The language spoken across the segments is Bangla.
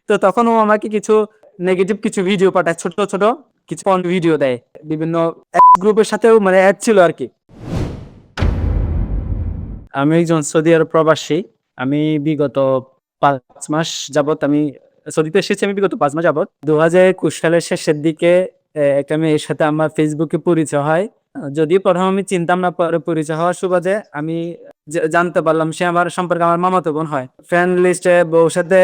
তো তখন ও আমাকে কিছু নেগেটিভ কিছু ভিডিও পাঠায়, ছোট ছোট কিছু ভিডিও দেয় বিভিন্ন গ্রুপের সাথেও মানে অ্যাড ছিল আর কি। আমি একজন সৌদি আরব প্রবাসী। আমি বিগত ৫ মাস যাবৎ আমি সৌদিতে এসেছি, আমি বিগত ৫ মাস যাবৎ। ২০২১ সালের শেষের দিকে একটা মেয়ের সাথে আমার ফেসবুকে পরিচয় হয়। যদিও ১ম আমি চিনতাম না, পরে পরিচয় হওয়ার সুবাদে আমি জানতে পারলাম সে আমার সম্পর্কে আমার মামাতো বোন হয়। ফ্রেন্ড লিস্টে ওর সাথে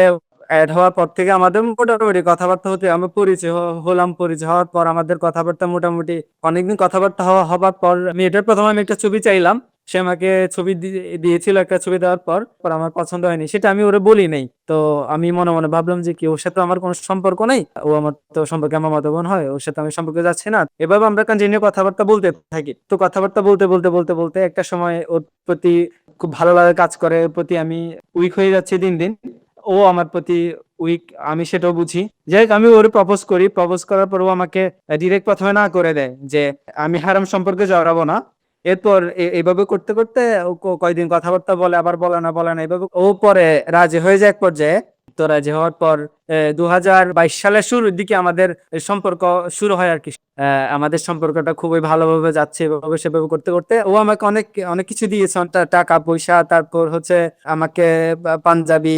এড হওয়ার পর থেকে আমাদের মোটামুটি কথাবার্তা হতে আমি পরিচয় হলাম। পরিচয় হওয়ার পর আমাদের কথাবার্তা মোটামুটি অনেকদিন কথাবার্তা হবার পর মেয়েটার ১ম আমি একটা ছবি চাইলাম। সে আমাকে ছবি দিয়েছিল। একটা ছবি দেওয়ার পর আমার পছন্দ হয়নি। সেটা আমি ওরে বলি নাই। তো আমি মনে, মনে ভাবলাম যে কি ওর সাথে আমার কোনো সম্পর্ক নাই। ও আমার তো সম্পর্কে আমার মামাতো বোন হয়। ওর সাথে আমি সম্পর্কে যাচ্ছি না। এভাবে আমরা কন্টিনিউ কথাবার্তা বলতে থাকি। তো কথাবার্তা বলতে একটা সময় ওর প্রতি খুব ভালো লাগা কাজ করে। ওর প্রতি আমি উইক হয়ে যাচ্ছি দিন, দিন। ও আমার প্রতি উইক, আমি সেটাও বুঝি। যাই হোক আমি ওরে প্রপোজ করি। প্রপোজ করার পর ও আমাকে ডিরেক্ট ১ম এ না করে দেয় যে, "আমি হারাম সম্পর্কে জড়াবো না।" এরপর এভাবে করতে, করতে ও কয়দিন কথাবার্তা বলে, আবার বলে না। এভাবে ও পরে রাজি হয়ে যায় এক পর্যায়ে। তো রাজি হওয়ার পর ২০২২ সালের শুরুর দিকে আমাদের সম্পর্ক শুরু হয় আরকি। আমাদের সম্পর্কটা খুবই ভালোভাবে যাচ্ছে। এভাবে সেভাবে করতে, করতে ও আমাকে অনেক, অনেক কিছু দিয়েছে। টাকা-পয়সা, তারপর হচ্ছে আমাকে পাঞ্জাবি,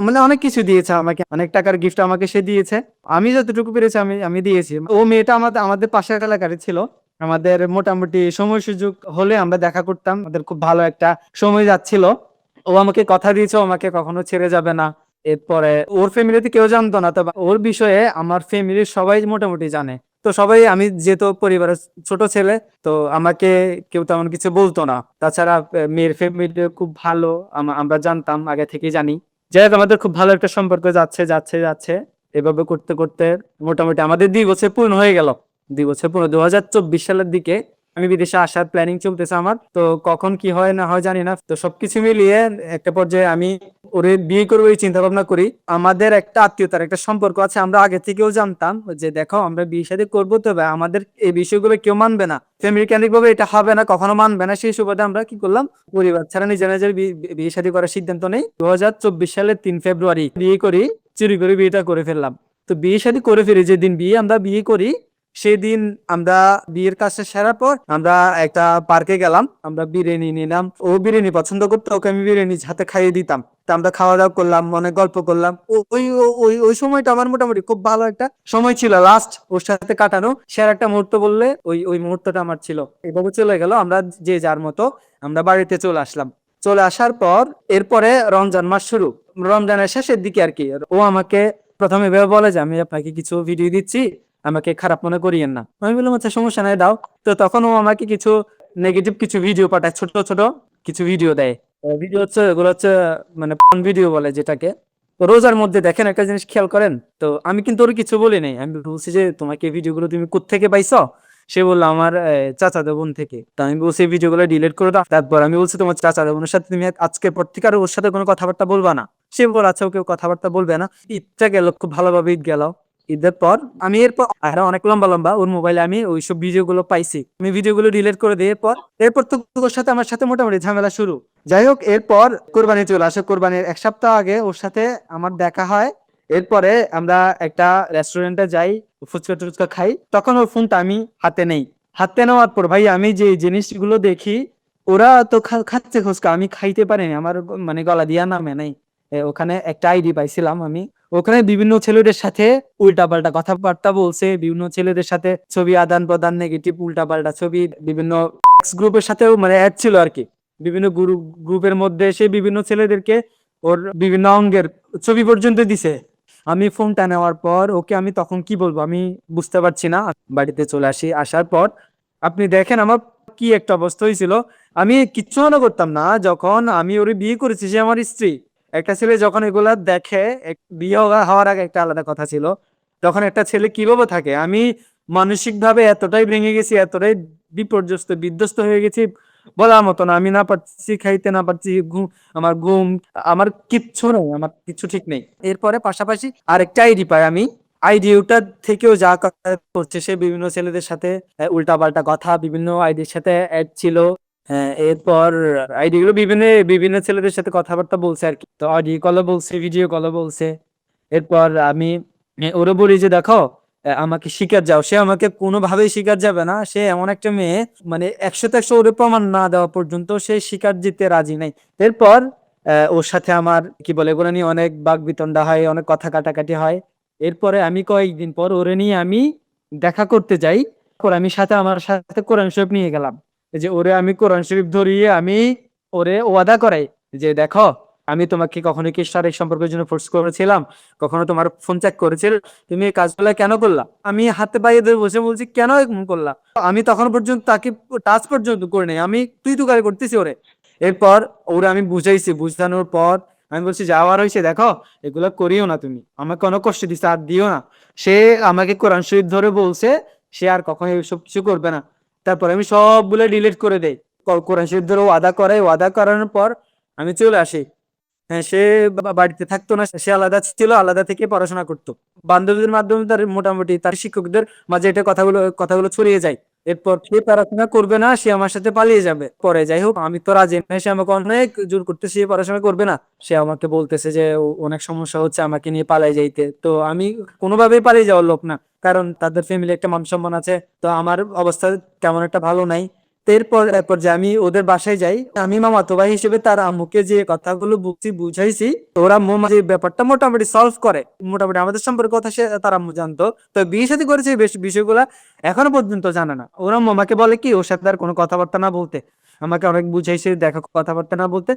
মানে অনেক কিছু দিয়েছে আমাকে। অনেক টাকার গিফট আমাকে সে দিয়েছে। আমি যতটুকু পেরেছি আমি দিয়েছি। ও মেয়েটা আমাদের পাশের এলাকারই ছিল। আমাদের মোটামুটি সময় সুযোগ হলে আমরা দেখা করতাম। আমাদের খুব ভালো একটা সময় যাচ্ছিল। ও আমাকে কথা দিয়েছে ও আমাকে কখনো ছেড়ে যাবে না। এরপরে ওর ফ্যামিলিতে কেউ জানতো না। তবে ওর বিষয়ে আমার ফ্যামিলির সবাই মোটামুটি জানে। তো সবাই, আমি যেহেতু পরিবারের ছোট ছেলে, তো আমাকে কেউ তেমন কিছু বলতো না। তাছাড়া মেয়ের ফ্যামিলি খুব ভালো, আমরা জানতাম, আগে থেকেই জানি। যাই হোক আমাদের খুব ভালো একটা সম্পর্ক যাচ্ছে। এভাবে করতে, করতে মোটামুটি আমাদের ২ বছর পূর্ণ হয়ে গেল। ২ বছর পূর্ণ ২০২৪ সালের দিকে আমি বিদেশে আসার প্ল্যানিং চলতেছে আমার। তো কখন কি হয় না হয় জানি না। তো সবকিছু মিলিয়ে একটা পর্যায়ে আমি ওরে বিয়ে করবো এই চিন্তা ভাবনা করি। আমাদের একটা আত্মীয়তার একটা সম্পর্ক আছে। আমরা আগে থেকেও জানতাম যে দেখো আমরা বিয়ে-শাদী করবো, তবে আমাদের এই বিষয়গুলো কেউ মানবে না। ফ্যামিলি কেন্দ্রিক ভাবে এটা হবে না, কখনো মানবে না। সেই সুবাদে আমরা কি করলাম, পরিবার ছাড়া নিজের বিয়ে-শাদী করার সিদ্ধান্ত নেই। ২০২৪ সালের ৩ ফেব্রুয়ারি বিয়ে করি। চুরি করে বিয়েটা করে ফেললাম। তো বিয়ে-শাদী করে ফেলি, যেদিন আমরা বিয়ে করি সেদিন আমরা বিয়ের কাজটা সারার পর আমরা একটা পার্কে গেলাম। আমরা বিরিয়ানি নিলাম। ও বিরিয়ানি পছন্দ করতো, ওকে আমি বিরিয়ানি হাতে খাইয়ে দিতাম। তো আমরা খাওয়া-দাওয়া করলাম, অনেক গল্প করলাম। ওই সময়টা আমার মোটামুটি খুব ভালো একটা সময় ছিল। লাস্ট ওর সাথে কাটানো সেরা একটা মুহূর্ত বললে ওই মুহূর্তটা আমার ছিল। এভাবে চলে গেল। আমরা যে যার মতো আমরা বাড়িতে চলে আসলাম। চলে আসার পর এরপরে রমজান মাস শুরু। রমজানের শেষের দিকে আরকি। ও আমাকে ১ম এভাবে বলে যে, "আমি আপনাকে কিছু ভিডিও দিচ্ছি। আমাকে খারাপ মনে করিয়েন না।" আমি বললাম, "আচ্ছা সমস্যা নাই, দাও।" তো তখন ও আমাকে কিছু নেগেটিভ কিছু ভিডিও পাঠায়। ছোট, ছোট কিছু ভিডিও দেয়। ভিডিও হচ্ছে এগুলো হচ্ছে মানে ভিডিও বলে যেটাকে। তো রোজার মধ্যে দেখেন একটা জিনিস খেয়াল করেন। তো আমি কিন্তু ওরে কিছু বলি নাই। আমি বলছি যে, "তোমাকে এই ভিডিওগুলো তুমি কোত্থেকে পাইছো?" সে বলল, "আমার চাচাতো বোন থেকে।" তো আমি বলছি, "এই ভিডিওগুলো ডিলিট করে দাও।" তারপর আমি বলছি, "তোমার চাচাতো বোনের সাথে তুমি আজকের পর থেকে আর ওর সাথে কোনো কথাবার্তা বলবা না।" সে বলল, "আচ্ছা ওকে কথাবার্তা বলবে না।" ঈদটা গেল, খুব ভালোভাবে ঈদ গেল। ঈদের পর আমি এরপর আরো অনেক লম্বা ওর মোবাইলে আমি ওইসব ভিডিওগুলো পাইছি। আমি ভিডিওগুলো ডিলিট করে দিয়ে এরপর তো ওর সাথে আমার সাথে মোটামুটি ঝামেলা শুরু। যাই হোক এরপর কোরবানি চলে আসে। কোরবানির ১ সপ্তাহ আগে ওর সাথে আমার দেখা হয়। এরপরে আমরা একটা রেস্টুরেন্টে যাই, ফুচকা-টুচকা খাই। তখন ওর ফোনটা আমি হাতে নেই। হাতে নেওয়ার পর ভাই আমি যে জিনিসগুলো দেখি, ওরা তো খাচ্ছে ফুচকা, আমি খাইতে পারিনি। আমার মানে গলা দিয়া নামে নাই। ওখানে একটা আইডি পাইছিলাম আমি। ওখানে বিভিন্ন ছেলেদের সাথে উল্টাপাল্টা কথাবার্তা বলছে। বিভিন্ন ছেলেদের সাথে ছবি আদান-প্রদান, নেগেটিভ উল্টাপাল্টা ছবি, বিভিন্ন গ্রুপের সাথেও মানে এড ছিল আরকি। বিভিন্ন গ্রুপের মধ্যে সে বিভিন্ন ছেলেদেরকে ওর বিভিন্ন অঙ্গের ছবি পর্যন্ত দিছে। আমি ফোনটা নেওয়ার পর ওকে আমি তখন কি বলবো আমি বুঝতে পারছি না। বাড়িতে চলে আসি। আসার পর আপনি দেখেন আমার কি একটা অবস্থা হয়েছিল। আমি কিচ্ছু মনে করতাম না যখন আমি ওরে বিয়ে করেছি, সে আমার স্ত্রী। একটা ছেলে যখন এগুলা দেখে, বিয়ে হওয়ার আগে একটা আলাদা কথা ছিল। তখন একটা ছেলে কিভাবে থাকে, আমি মানসিকভাবে এতটাই ভেঙে গেছি, এতটাই বিপর্যস্ত বিধ্বস্ত হয়ে গেছি বলার মতো না। আমি না পারছি খাইতে, না পারছি আমার ঘুম, আমার কিচ্ছু নেই, আমার কিচ্ছু ঠিক নেই। এরপরে পাশাপাশি আরেকটা আইডি পাই আমি। আইডি ওটা থেকেও যা কথা করছে, সে বিভিন্ন ছেলেদের সাথে উল্টাপাল্টা কথা, বিভিন্ন আইডির সাথে এড ছিল। হ্যাঁ, এরপর আইডি গুলো বিভিন্ন বিভিন্ন ছেলেদের সাথে কথাবার্তা বলছে আরকি। তো অডিও কলও বলছে, ভিডিও কলও বলছে। এরপর আমি ওরে বলি যে দেখো আমাকে শিকার যাও। সে আমাকে কোনোভাবেই শিকার যাবে না। সে এমন একটা মেয়ে, মানে ১০০ তে ১০০ ওরে প্রমাণ না দেওয়া পর্যন্ত সে শিকার যেতে রাজি নাই। এরপর ওর সাথে আমার কি বলে এগুলো নিয়ে অনেক বাকবিতণ্ডা হয়, অনেক কথা কাটাকাটি হয়। এরপরে আমি কয়েকদিন পর ওরে নিয়ে আমি দেখা করতে যাই। পরে আমি আমার সাথে কোরআন শরীফ নিয়ে গেলাম। এই যে ওরে আমি কোরআন শরীফ ধরিয়ে আমি ওরে ওয়াদা করাই যে দেখো আমি তোমাকে কখনো কি শারীরিক সম্পর্কের জন্য ফোর্স করেছিলাম? কখনো তোমার ফোন চেক করেছিল? তুমি এই কাজগুলা কেন করলা? আমি হাতে পায়ে ধরে বসে বলছি, কেন এরকম করলা? আমি তখন পর্যন্ত তাকে টাচ পর্যন্ত করি নাই। আমি তুই তুকারি করতেছি ওরে। এরপর ওরে আমি বুঝাইছি। বুঝানোর পর আমি বলছি, যা হওয়ার হয়েছে দেখো, এগুলা করিও না তুমি। আমাকে অনেক কষ্ট দিছে, আর দিও না। সে আমাকে কোরআন শরীফ ধরে বলছে সে আর কখনো এইসব কিছু করবে না। তারপর আমি সবগুলো ডিলিট করে দেই। কোরআন শরীফ ধরে ওয়াদা করাই, ওয়াদা করানোর পর আমি চলে আসি। হ্যাঁ, সে বাড়িতে থাকতো না। সে আলাদা ছিল, আলাদা থেকে পড়াশোনা করতো। বান্ধবীদের মাধ্যমে তার মোটামুটি তার শিক্ষকদের মাঝে এটা কথাগুলো ছড়িয়ে যায়। এরপর সে পড়াশোনা করবে না, সে আমার সাথে পালিয়ে যাবে। পরে যাই হোক, আমি তো রাজি না। সে আমাকে অনেক জোর করতেছে, সে পড়াশোনা করবে না। সে আমাকে বলতেছে যে অনেক সমস্যা হচ্ছে আমাকে নিয়ে পালাই যাইতে। তো আমি কোনোভাবেই পালিয়ে যাওয়ার লোক না, কারণ তাদের ফ্যামিলি একটা মান সম্মান আছে। তো আমার অবস্থা তেমন একটা ভালো নাই। তো এরপর যে আমি ওদের বাসায় যাই, আমি মামাতো ভাই হিসেবে তার আম্মুকে যে কথাগুলো বুঝাইছি, তো ওর আম্মু যে ব্যাপারটা মোটামুটি সলভ করে। মোটামুটি আমাদের সম্পর্কে কথা সে তার আম্মু জানতো। তো বিয়ে শাদী করেছে এই বিষয়গুলা এখনো পর্যন্ত জানে না। ওর আম্মু আমাকে বলে কি ওর সাথে আর কোনো কথাবার্তা না বলতে। আমাকে অনেক বুঝাইছে দেখা কথাবার্তা না বলতে।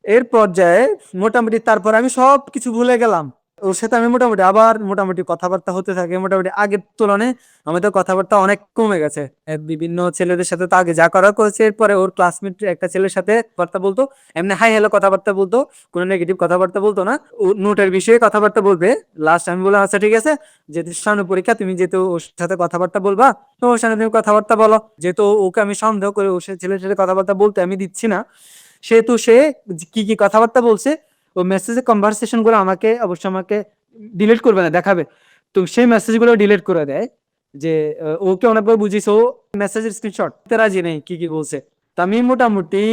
এর পর্যায়ে মোটামুটি তারপর আমি সবকিছু ভুলে গেলাম। ওর সাথে আমি মোটামুটি কথাবার্তা হতে থাকে। মোটামুটি আগের তুলনায় আমাদের কথাবার্তা অনেক কমে গেছে। বিভিন্ন ছেলেদের সাথে তো আগে যা করা করেছে, এরপরে ওর ক্লাসমেট একটা ছেলের সাথে কথা বলতো, এমনি হাই হ্যালো কথাবার্তা বলতো, কোনো নেগেটিভ কথাবার্তা বলতো না। ও নোটের বিষয়ে কথাবার্তা বলবে। লাস্ট আমি বললাম আচ্ছা ঠিক আছে, যেহেতু সামনে পরীক্ষা, তুমি যেহেতু ওর সাথে কথাবার্তা বলবা, তো ওর সাথে তুমি কথাবার্তা বলো। যেহেতু ওকে আমি সন্দেহ করে ওর ছেলের সাথে কথাবার্তা বলতে আমি দিচ্ছি না, সেহেতু সে কি কি কথাবার্তা বলছে ও মেসেজে কনভারসেশন গুলো আমাকে ডিলিট করবে না, দেখাবে। তো সেই মেসেজ গুলো ডিলিট করে দেয়। যে ওকে অনেকবার বুঝিয়েছে, ও মেসেজের স্ক্রিনশট রাজি নেই কি কি বলছে। তো আমি মোটামুটি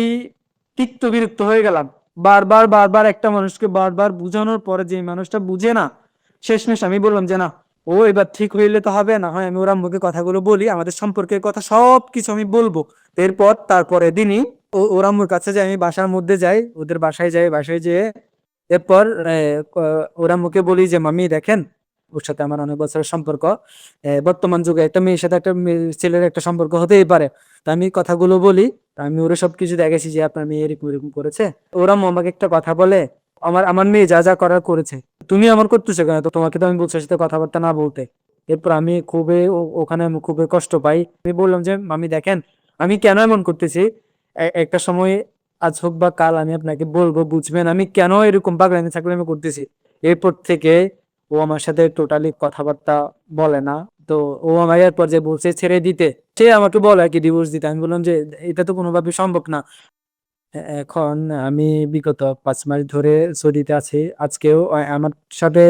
তিক্ত বিরক্ত হয়ে গেলাম। বারবার একটা মানুষকে বারবার বুঝানোর পরে যে মানুষটা বুঝে না, শেষমেশ আমি বললাম যে না, ও এবার ঠিক হইলে তো হবে, না হয় আমি ওর আম্মুকে কথাগুলো বলি, আমাদের সম্পর্কের কথা সবকিছু আমি বলবো। তারপরে দিনই ওর আম্মুর কাছে যাই, আমি বাসার মধ্যে যাই, ওদের বাসায় যাই। বাসায় যেয়ে এরপর ওর আম্মুকে বলি যে মামি দেখেন, ওর সাথে আমার অনেক বছরের সম্পর্ক। বর্তমান যুগে একটা মেয়ের সাথে একটা ছেলের একটা সম্পর্ক হতেই পারে। তা আমি কথাগুলো বলি। তা আমি ওরা সবকিছু দেখেছি যে আপনার মেয়ে এরকম এরকম করেছে। ওরা আমাকে একটা কথা বলে, আমার মেয়ে যা যা করার করেছে, তুমি আমার করতেছো কেন? তো তোমাকে তো আমি বলছি ওর সাথে কথাবার্তা না বলতে। এরপর আমি ওখানে আমি খুবই কষ্ট পাই। আমি বললাম যে মামি দেখেন, আমি কেন এমন করতেছি, একটা সময় আজ হোক বা কাল আমি আপনাকে বলবো, বুঝবেন আমি কেন এরকম পাগলামি ছাগলামি করতেছি। এরপর থেকে ও আমার সাথে টোটালি কথাবার্তা বলে না। তো ও আমাকে এরপর যে বলছে ছেড়ে দিতে, সে আমাকে বলে আর কি ডিভোর্স দিতে। আমি বললাম যে এটা তো কোনোভাবে সম্ভব না। এখন আমি বিগত ৫ মাস ধরে সৌদিতে আছি। আজকেও আমার সাথে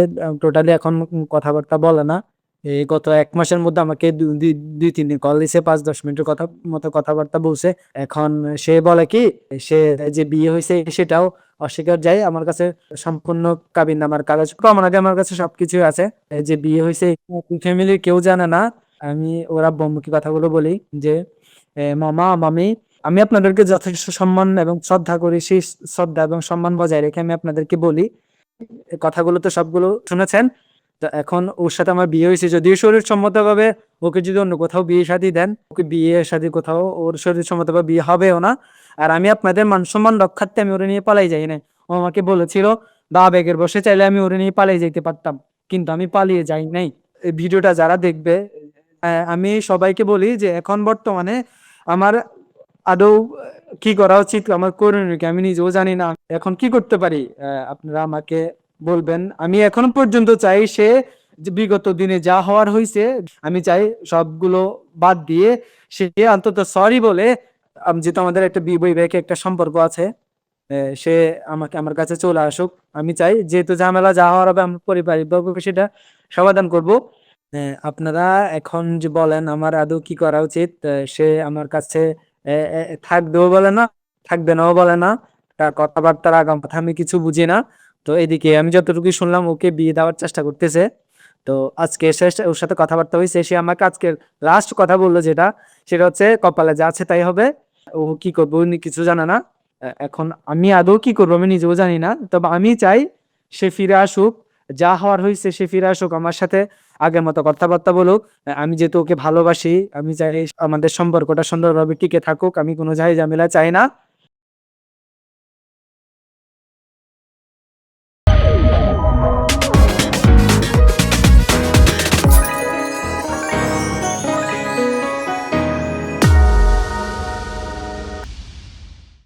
টোটালি এখন কথাবার্তা বলে না। এই গত ১ মাসের মধ্যে আমাকে ২-৩ দিন কল দিছে, ৫-১০ মিনিটের মতো কথাবার্তা বলছে। এখন সে বলে কি, সে যে বিয়ে হয়েছে সেটাও অস্বীকার যায়। আমার কাছে সম্পূর্ণ কাবিননামার কাগজ প্রমাণ আগে আমার কাছে সবকিছুই আছে। এই যে বিয়ে হয়েছে ফ্যামিলির কেউ জানে না। আমি ওর আব্বু আম্মুকে কথাগুলো বলি যে মামা মামি, আমি আপনাদেরকে যথেষ্ট সম্মান এবং শ্রদ্ধা করি। সেই শ্রদ্ধা এবং সম্মান বজায় রেখে আমি আপনাদেরকে বলি, এই কথাগুলো তো সবগুলো শুনেছেন। তো এখন ওর সাথে আমার বিয়ে হয়েছে, যদিও শরীর সম্মতভাবে ওকে যদি অন্য কোথাও বিয়ে শাদী দেন, ওকে বিয়ে শাদী কোথাও ওর শরীর সম্মতভাবে বিয়ে হবেও না। আর আমি আপনাদের মান সম্মান রক্ষার্থে আমি ওরে নিয়ে পালাই যাই না। ও আমাকে বলেছিল বা আবেগের বশে চাইলে আমি ওরে নিয়ে পালিয়ে যাইতে পারতাম, কিন্তু আমি পালিয়ে যাই নাই। এই ভিডিওটা যারা দেখবে, আমি সবাইকে বলি যে এখন বর্তমানে আমার আদৌ কি করা উচিত, আমার করণীয় কি আমি নিজেও জানি না। এখন কি করতে পারি আপনারা আমাকে বলবেন। আমি এখনো পর্যন্ত চাই সে যে বিগত দিনে যা হওয়ার হয়েছে, আমি চাই সবগুলো বাদ দিয়ে সে অন্তত সরি বলে, যেহেতু আমাদের একটা বৈবাহিক একটা সম্পর্ক আছে, সে আমার কাছে চলে আসুক। আমি চাই যেহেতু ঝামেলা যা হওয়ার হবে আমরা পারিবারিকভাবে সেটা সমাধান করব। আপনারা এখন যে বলেন আমার আদৌ কি করা উচিত, সে আমার কাছে থাকবেও বলে না, থাকবে নাও বলে না। তার কথাবার্তার আগাম কথা আমি কিছু বুঝি না। তো এদিকে আমি যতটুকু শুনলাম ওকে বিয়ে দেওয়ার চেষ্টা করতেছে। তো আজকে শেষ ওর সাথে কথাবার্তা হয়েছে, সে আমাকে আজকে লাস্ট কথা বললো যেটা, সেটা হচ্ছে কপালে যা আছে তাই হবে। ও কি করবো উনি কিছু জানে না। এখন আমি আদৌ কি করবো আমি নিজেও জানি না, তবে আমি চাই সে ফিরে আসুক, যা হওয়ার হয়েছে সে ফিরে আসুক আমার সাথে, আগের মতো কথাবার্তা বলুক। আমি যেহেতু ওকে ভালোবাসি, আমি চাই আমাদের সম্পর্কটা সুন্দরভাবে টিকে থাকুক, আমি কোনো ঝামেলা চাই না।